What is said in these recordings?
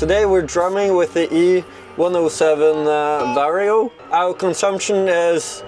Today we're drumming with the e100 Vario. Our consumption is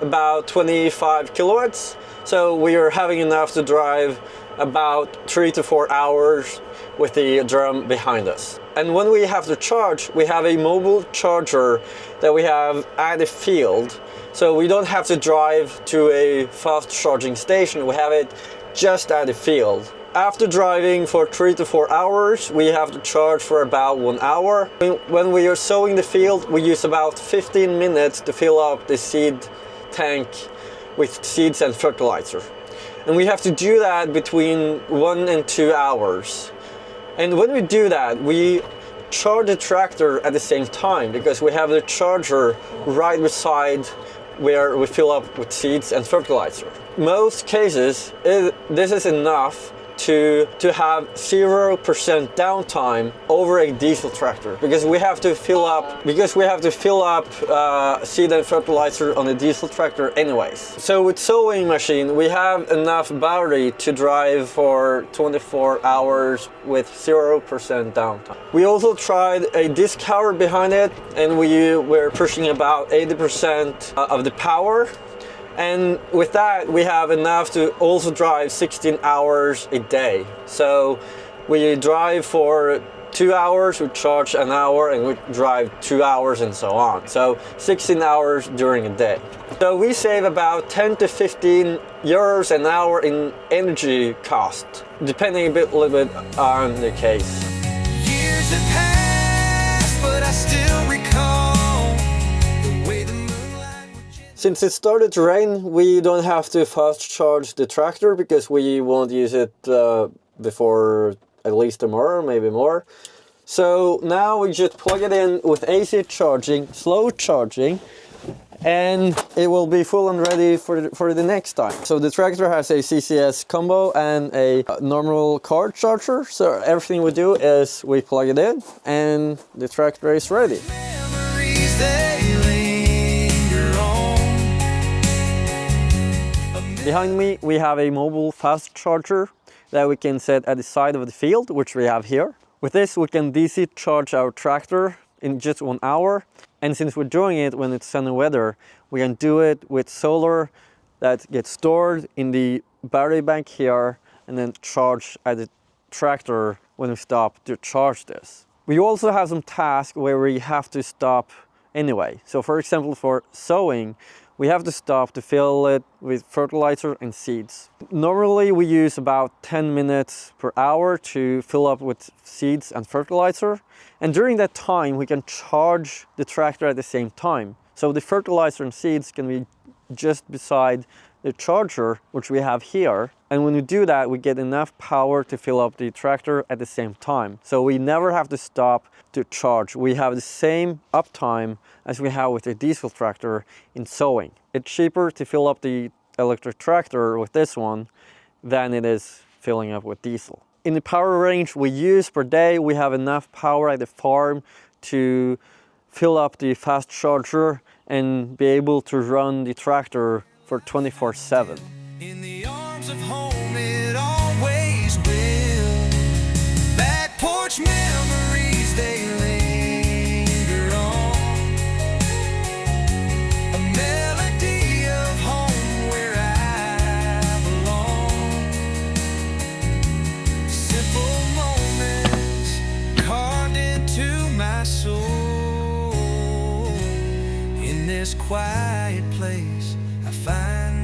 about 25 kilowatts, so we are having enough to drive about 3 to 4 hours with the drum behind us. And when we have to charge, we have a mobile charger that we have at the field, so we don't have to drive to a fast charging station. We have it just at the field. After driving for 3 to 4 hours, we have to charge for about 1 hour. When we are sowing the field, we use about 15 minutes to fill up the seed tank with seeds and fertilizer. And we have to do that between 1 and 2 hours. And when we do that, we charge the tractor at the same time, because we have the charger right beside where we fill up with seeds and fertilizer. Most cases, this is enough to have 0% downtime over a diesel tractor, because we have to fill up seed and fertilizer on a diesel tractor anyways. So with sowing machine, we have enough battery to drive for 24 hours with 0% downtime. We also tried a disc cover behind it, and we were pushing about 80% of the power. And with that, we have enough to also drive 16 hours a day. So we drive for 2 hours, we charge an hour, and we drive 2 hours and so on. So 16 hours during a day. So we save about 10 to 15 euros an hour in energy cost, depending a little bit on the case. Years have passed, but I still recall. Since it started to rain, we don't have to fast charge the tractor, because we won't use it before at least tomorrow, maybe more. So now we just plug it in with AC charging, slow charging, and it will be full and ready for the next time. So the tractor has a CCS combo and a normal car charger. So everything we do is we plug it in and the tractor is ready. Behind me, we have a mobile fast charger that we can set at the side of the field, which we have here. With this, we can DC charge our tractor in just 1 hour. And since we're doing it when it's sunny weather, we can do it with solar that gets stored in the battery bank here and then charge at the tractor when we stop to charge this. We also have some tasks where we have to stop anyway. So for example, for sowing, we have to stop to fill it with fertilizer and seeds. Normally we use about 10 minutes per hour to fill up with seeds and fertilizer. And during that time, we can charge the tractor at the same time. So the fertilizer and seeds can be just beside the charger, which we have here. And when we do that, we get enough power to fill up the tractor at the same time. So we never have to stop to charge. We have the same uptime as we have with a diesel tractor in sowing. It's cheaper to fill up the electric tractor with this one than it is filling up with diesel. In the power range we use per day, we have enough power at the farm to fill up the fast charger and be able to run the tractor for 24/7. In the arms of home it always will. Back porch memories, they linger on. A melody of home where I belong. Simple moments carved into my soul. In this quiet place I find